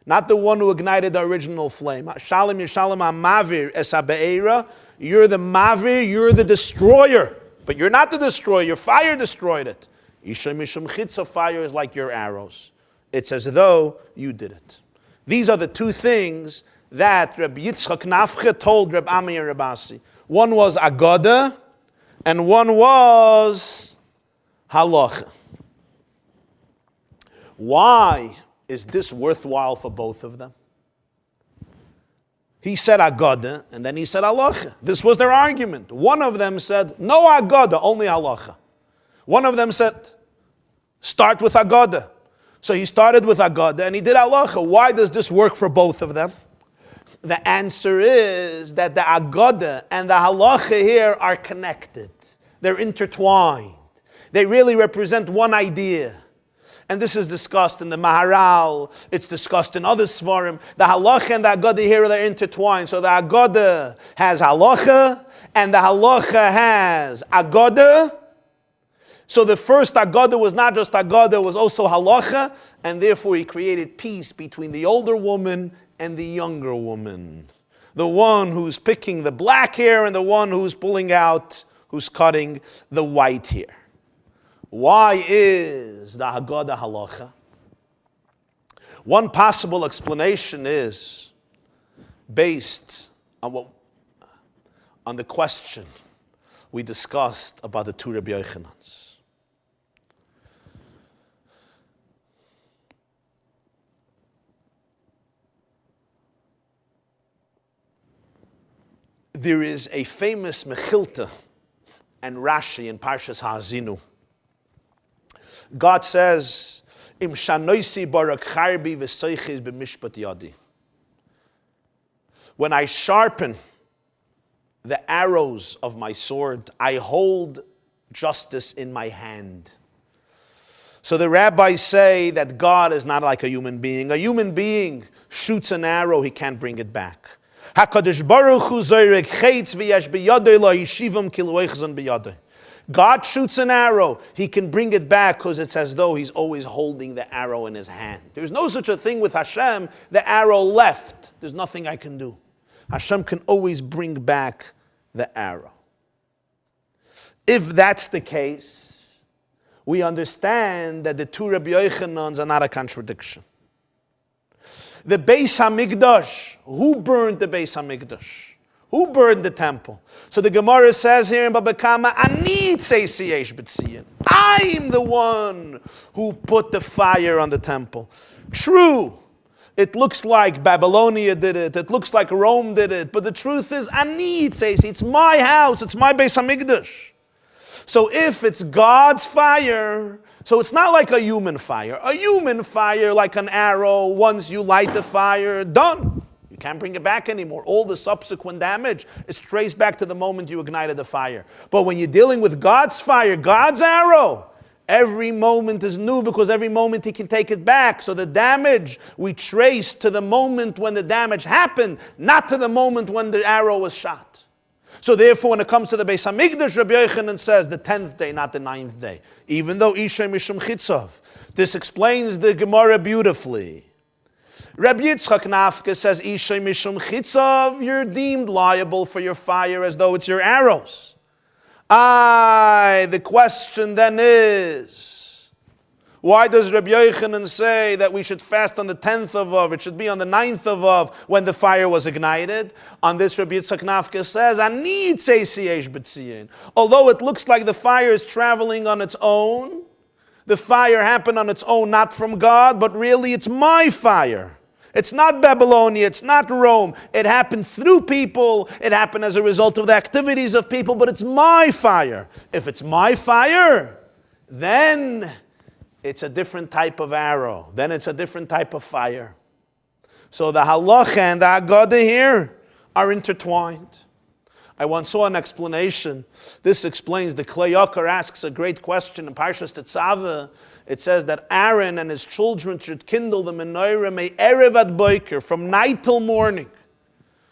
Not the one who ignited the original flame. Shalom Yishalom HaMavir Es HaBe'era. You're the Mavir, you're the destroyer. But you're not the destroyer, your fire destroyed it. Isha Mishum Chitza, fire is like your arrows. It's as though you did it. These are the two things that Rabbi Yitzchak Nafche told Rabbi Ami and Rabasi. One was Agoda, and one was Halacha. Why is this worthwhile for both of them? He said Agoda, and then he said Halacha. This was their argument. One of them said, no Agoda, only Halacha. One of them said, start with Agoda. So he started with Agoda, and he did Halacha. Why does this work for both of them? The answer is that the Agoda and the Halacha here are connected. They're intertwined. They really represent one idea. And this is discussed in the Maharal. It's discussed in other Svarim. The Halacha and the Agoda here are intertwined. So the Agoda has Halacha, and the Halacha has Agoda. So the first Agoda was not just Agoda, it was also Halacha, and therefore he created peace between the older woman and the younger woman. The one who's picking the black hair and the one who's who's cutting the white hair. Why is the Haggadah halacha? One possible explanation is based on the question we discussed about the two Rabbi Yochanans. There is a famous Mechilta and Rashi in Parshas Ha'azinu. God says, "Im shanoisi barak charbi v'soiches b'mishpat yadi." When I sharpen the arrows of my sword, I hold justice in my hand. So the rabbis say that God is not like a human being. A human being shoots an arrow, he can't bring it back. HaKadosh Baruch Hu zoyrek chetz v'yesh b'yadei lo yishivam ki lo eichzon b'yadei. God shoots an arrow, he can bring it back because it's as though he's always holding the arrow in his hand. There's no such a thing with Hashem, the arrow left. There's nothing I can do. Hashem can always bring back the arrow. If that's the case, we understand that the two Rabbi Yochanans are not a contradiction. The Beis HaMikdash, who burned the Beis HaMikdash? Who burned the temple? So the Gemara says here in Baba Kama, Ani tzeisi eish b'tziyin. I'm the one who put the fire on the temple. True, it looks like Babylonia did it. It looks like Rome did it. But the truth is, Ani Tzesi, it's my house. It's my Beis HaMikdash. So if it's God's fire, so it's not like a human fire. A human fire, like an arrow, once you light the fire, done. You can't bring it back anymore. All the subsequent damage is traced back to the moment you ignited the fire. But when you're dealing with God's fire, God's arrow, every moment is new because every moment He can take it back. So the damage we trace to the moment when the damage happened, not to the moment when the arrow was shot. So therefore, when it comes to the Beis HaMikdash, Rabbi Yochanan says the 10th day, not the 9th day. Even though Ishay Mishum Chitzav. This explains the Gemara beautifully. Rabbi Yitzchak Nafka says, Ishay Mishum Chitzav, you're deemed liable for your fire as though it's your arrows. The question then is, why does Rabbi Yochanan say that we should fast on the 10th of Av? It should be on the 9th of Av when the fire was ignited. On this, Rabbi Yitzchak Nafka says, Ani tzesi yesh b'tziyin. Although it looks like the fire is traveling on its own, the fire happened on its own, not from God, but really it's my fire. It's not Babylonia, it's not Rome. It happened through people, it happened as a result of the activities of people, but it's my fire. If it's my fire, then it's a different type of arrow. Then it's a different type of fire. So the halacha and the Haggadah here are intertwined. I once saw an explanation. This explains, the Klei Yakar asks a great question in Parshas Tetzaveh. It says that Aaron and his children should kindle the menorah me'erev ad boker, from night till morning.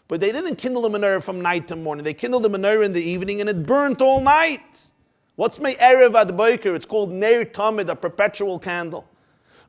But they didn't kindle the menorah from night till morning. They kindled the menorah in the evening and it burnt all night. What's me'erev ad boker? It's called Ner Tamid, a perpetual candle.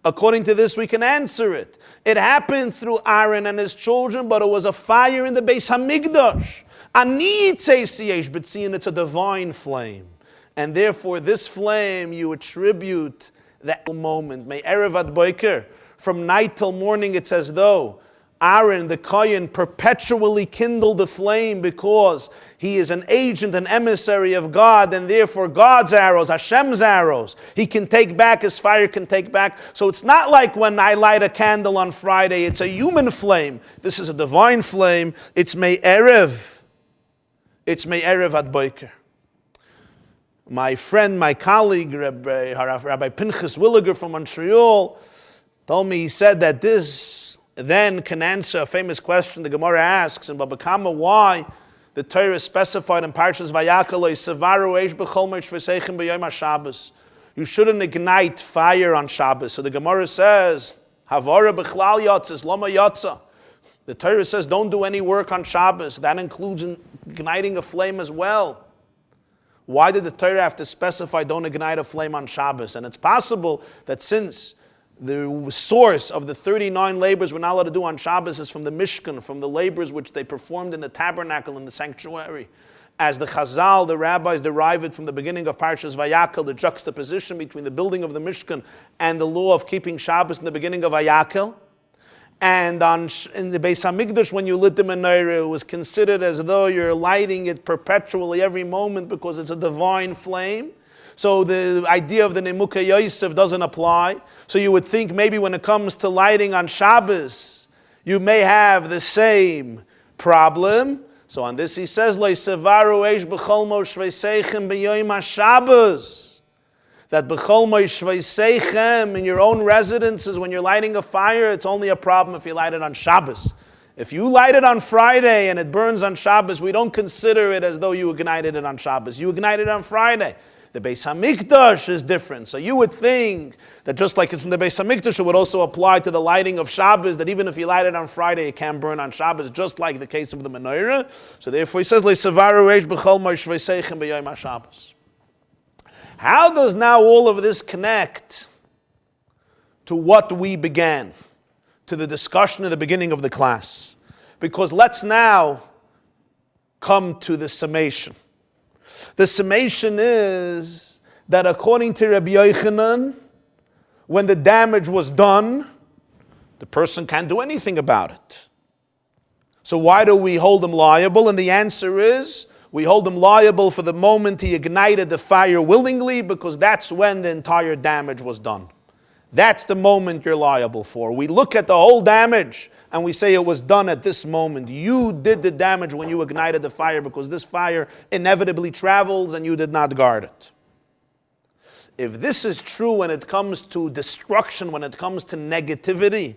According to this, we can answer it. It happened through Aaron and his children, but it was a fire in the Beis HaMikdash. Ani tzesi yesh b'tziyin, it's a divine flame. And therefore, this flame you attribute that moment. Me'erev ad boker, from night till morning, it's as though Aaron, the Kohen, perpetually kindled the flame because he is an agent, an emissary of God, and therefore God's arrows, Hashem's arrows, he can take back, his fire can take back. So it's not like when I light a candle on Friday, it's a human flame. This is a divine flame. It's Me'erev. It's Me'erev ad boker. My friend, my colleague, Rabbi Pinchas Williger from Montreal, told me, he said that this then can answer a famous question the Gemara asks in Baba Kama, why the Torah specified in Parshas Vayakhel, Sevaru eish b'chol me'shvesechem b'yom HaShabbos. You shouldn't ignite fire on Shabbos. So the Gemara says, Havara b'chlal yatzis, lama yatza. The Torah says, don't do any work on Shabbos. That includes igniting a flame as well. Why did the Torah have to specify don't ignite a flame on Shabbos? And it's possible that since the source of the 39 labors we're not allowed to do on Shabbos is from the Mishkan, from the labors which they performed in the tabernacle, in the sanctuary. As the Chazal, the rabbis derive it from the beginning of Parshas Vayakhel, the juxtaposition between the building of the Mishkan and the law of keeping Shabbos in the beginning of Vayakhel. And in the Beis HaMikdash, when you lit the menorah, it was considered as though you're lighting it perpetually every moment because it's a divine flame. So the idea of the Nemukah Yosef doesn't apply. So you would think maybe when it comes to lighting on Shabbos, you may have the same problem. So on this he says, Lo sevaru eish b'chol moshveisechem b'yom HaShabbos. That b'chol moshveisechem, in your own residences, when you're lighting a fire, it's only a problem if you light it on Shabbos. If you light it on Friday and it burns on Shabbos, we don't consider it as though you ignited it on Shabbos. You ignited it on Friday. The Beis HaMikdash is different. So you would think that just like it's in the Beis HaMikdash, it would also apply to the lighting of Shabbos, that even if you light it on Friday, it can burn on Shabbos, just like the case of the menorah. So therefore he says, how does now all of this connect to what we began, to the discussion at the beginning of the class? Because let's now come to the summation. The summation is that according to Rabbi Yochanan, when the damage was done, the person can't do anything about it. So why do we hold them liable? And the answer is, We hold him liable for the moment he ignited the fire willingly, because that's when the entire damage was done. That's the moment you're liable for. We look at the whole damage and we say it was done at this moment. You did the damage when you ignited the fire, because this fire inevitably travels and you did not guard it. If this is true when it comes to destruction, when it comes to negativity,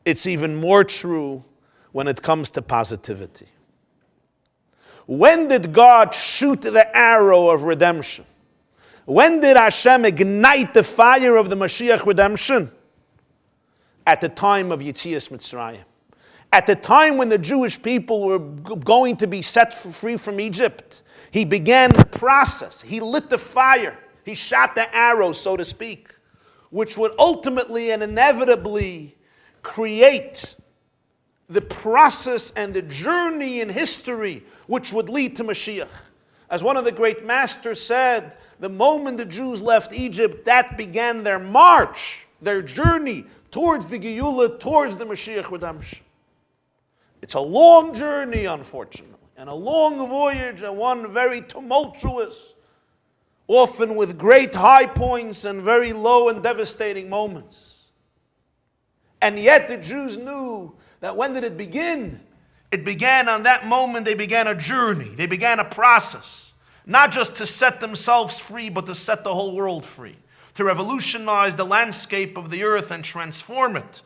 it's even more true when it comes to positivity. When did God shoot the arrow of redemption? When did Hashem ignite the fire of the Moshiach redemption? At the time of Yetzias Mitzrayim. At the time when the Jewish people were going to be set free from Egypt, he began the process. He lit the fire. He shot the arrow, so to speak, which would ultimately and inevitably create the process and the journey in history which would lead to Mashiach. As one of the great masters said, the moment the Jews left Egypt, that began their march, their journey towards the Geula, towards the Mashiach redemption. It's a long journey, unfortunately, and a long voyage, and one very tumultuous, often with great high points and very low and devastating moments. And yet the Jews knew that when did it begin? It began on that moment. They began a journey. They began a process. Not just to set themselves free, but to set the whole world free. To revolutionize the landscape of the earth and transform it.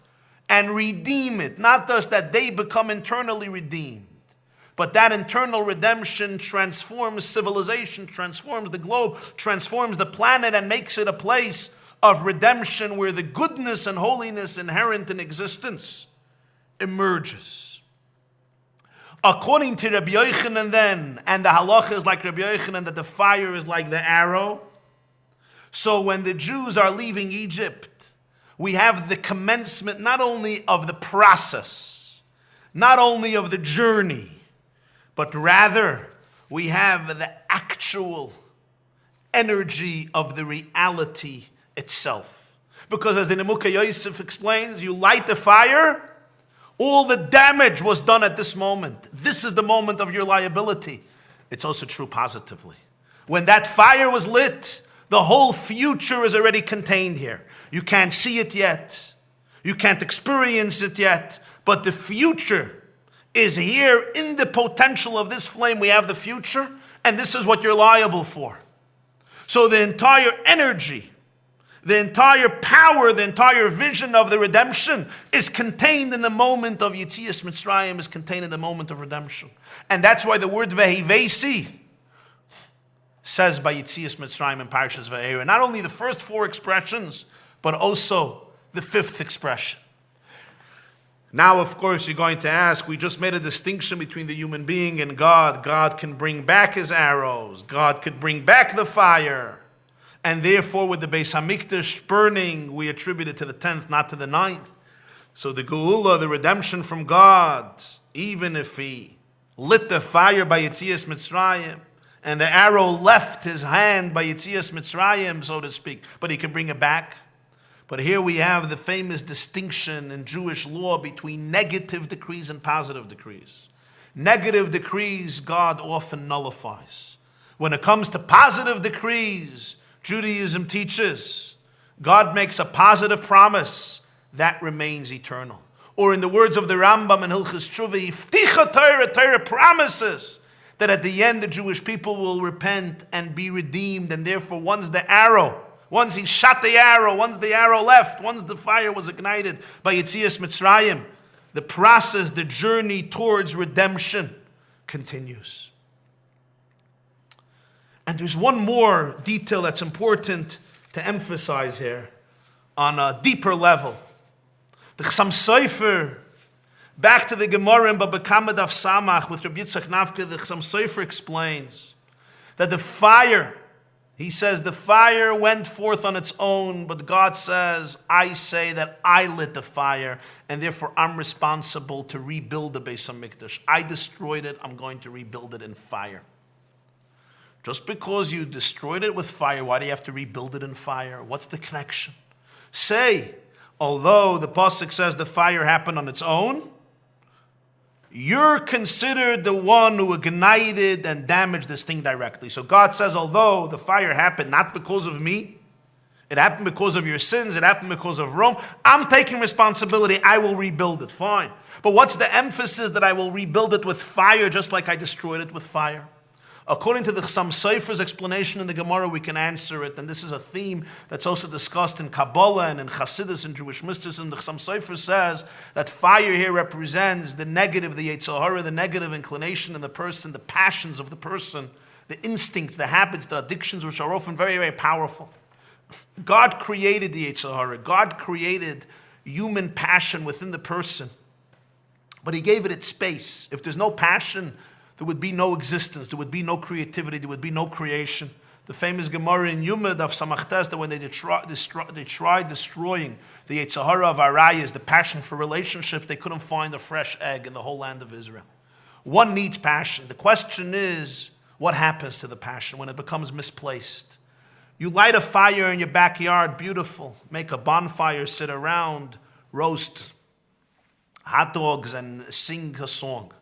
And redeem it. Not just that they become internally redeemed, but that internal redemption transforms civilization, transforms the globe, transforms the planet, and makes it a place of redemption where the goodness and holiness inherent in existence emerges. According to Rabbi Yochanan then, and the halacha is like Rabbi Yochanan, that the fire is like the arrow. So when the Jews are leaving Egypt, we have the commencement not only of the process, not only of the journey, but rather we have the actual energy of the reality itself. Because as the Nemuka Yosef explains, you light the fire, all the damage was done at this moment. This is the moment of your liability. It's also true positively. When that fire was lit, the whole future is already contained here. You can't see it yet. You can't experience it yet. But the future is here in the potential of this flame. We have the future, and this is what you're liable for. So the entire energy, the entire power, the entire vision of the redemption is contained in the moment of Yetzias Mitzrayim, is contained in the moment of redemption. And that's why the word Vehivesi says by Yetzias Mitzrayim in Parshas Va'era. Not only the first four expressions, but also the fifth expression. Now, of course, you're going to ask, we just made a distinction between the human being and God. God can bring back his arrows. God could bring back the fire. And therefore, with the Beis HaMikdash burning, we attribute it to the 10th, not to the 9th. So the Geula, the redemption from God, even if he lit the fire by Yetzias Mitzrayim, and the arrow left his hand by Yetzias Mitzrayim, so to speak, but he can bring it back. But here we have the famous distinction in Jewish law between negative decrees and positive decrees. Negative decrees, God often nullifies. When it comes to positive decrees, Judaism teaches, God makes a positive promise that remains eternal. Or in the words of the Rambam in Hilchos Tshuva, Ifticha Torah, Torah promises that at the end the Jewish people will repent and be redeemed, and therefore once he shot the arrow, once the arrow left, once the fire was ignited by Yetzias Mitzrayim, the process, the journey towards redemption continues. And there's one more detail that's important to emphasize here on a deeper level. The Chassam Sofer, back to the Gemara in Baba Kama Daf Samach with Rabbi Yitzchak Nafka, the Chassam Sofer explains that the fire, he says, the fire went forth on its own, but God says, I say that I lit the fire, and therefore I'm responsible to rebuild the Beis HaMikdash. I destroyed it, I'm going to rebuild it in fire. Just because you destroyed it with fire, why do you have to rebuild it in fire? What's the connection? Say, although the Pasuk says the fire happened on its own, you're considered the one who ignited and damaged this thing directly. So God says, although the fire happened not because of me, it happened because of your sins, it happened because of Rome, I'm taking responsibility, I will rebuild it, fine. But what's the emphasis that I will rebuild it with fire just like I destroyed it with fire? According to the Chassam Sofer's explanation in the Gemara, we can answer it, and this is a theme that's also discussed in Kabbalah and in Chassidus and Jewish mysticism. The Chassam Sofer says that fire here represents the negative, the Yetzer Hara, the negative inclination in the person, the passions of the person, the instincts, the habits, the addictions, which are often very, very powerful. God created the Yetzer Hara. God created human passion within the person, but He gave it its space. If there's no passion, there would be no existence, there would be no creativity, there would be no creation. The famous Gemara in Yuma of Samachtes, that when they tried destroying the Yetzer Hara of Arayas, the passion for relationships, they couldn't find a fresh egg in the whole land of Israel. One needs passion. The question is, what happens to the passion when it becomes misplaced? You light a fire in your backyard, beautiful. Make a bonfire, sit around, roast hot dogs and sing a song.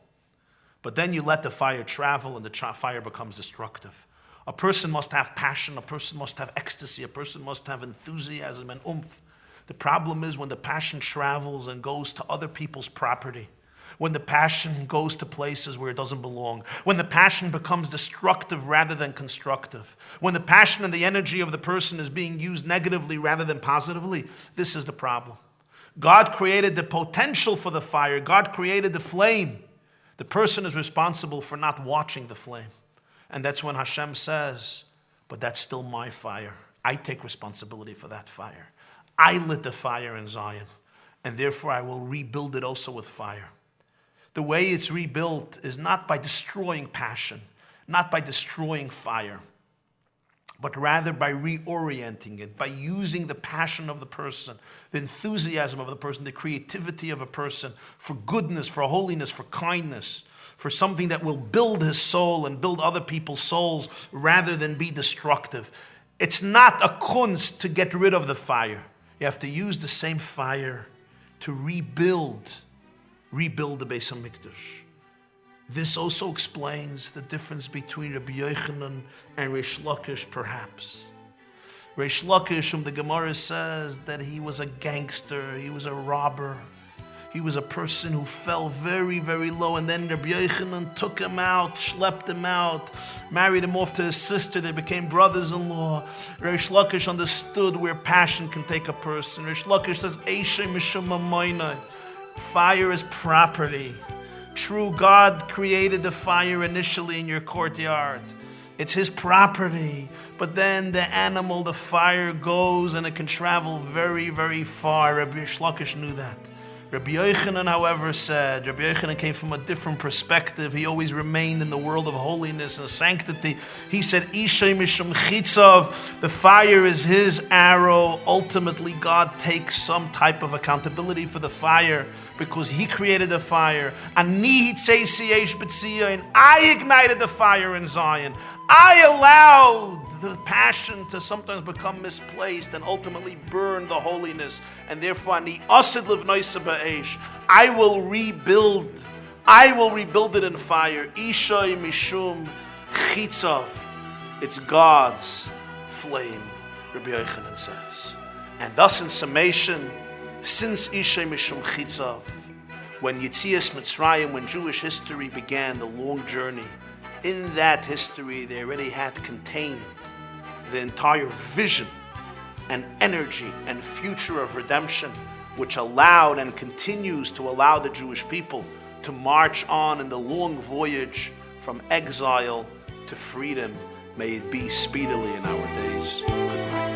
But then you let the fire travel and the fire becomes destructive. A person must have passion, a person must have ecstasy, a person must have enthusiasm and oomph. The problem is when the passion travels and goes to other people's property, when the passion goes to places where it doesn't belong, when the passion becomes destructive rather than constructive, when the passion and the energy of the person is being used negatively rather than positively, this is the problem. God created the potential for the fire. God created the flame. The person is responsible for not watching the flame. And that's when Hashem says, but that's still my fire. I take responsibility for that fire. I lit the fire in Zion, and therefore I will rebuild it also with fire. The way it's rebuilt is not by destroying passion, not by destroying fire, but rather by reorienting it, by using the passion of the person, the enthusiasm of the person, the creativity of a person for goodness, for holiness, for kindness, for something that will build his soul and build other people's souls rather than be destructive. It's not a kunst to get rid of the fire. You have to use the same fire to rebuild the Beis HaMikdash. This also explains the difference between Rabbi Yochanan and Reish Lakish, perhaps. Reish Lakish, whom the Gemara says that he was a gangster, he was a robber, he was a person who fell very, very low, and then Rabbi Yochanan took him out, schlepped him out, married him off to his sister, they became brothers-in-law. Reish Lakish understood where passion can take a person. Reish Lakish says, Eishay mishum hamoinai. Fire is property. True, God created the fire initially in your courtyard. It's His property. But then the animal, the fire goes and it can travel very, very far. Rabbi Lakish knew that. Rabbi Yochanan, however, said, Rabbi Yochanan came from a different perspective. He always remained in the world of holiness and sanctity. He said, Ishay mishum chitzav, the fire is his arrow. Ultimately, God takes some type of accountability for the fire because He created the fire. Ani hitzei yesh b'tzion, I ignited the fire in Zion. I allowed the passion to sometimes become misplaced and ultimately burn the holiness. And therefore, I will rebuild. I will rebuild it in fire. Ishay mishum chitzav. It's God's flame, Rabbi Yochanan says. And thus, in summation, since Ishay mishum chitzav, when Yetzias Mitzrayim, when Jewish history began, the long journey, in that history, they already had contained the entire vision and energy and future of redemption, which allowed and continues to allow the Jewish people to march on in the long voyage from exile to freedom. May it be speedily in our days. Good night.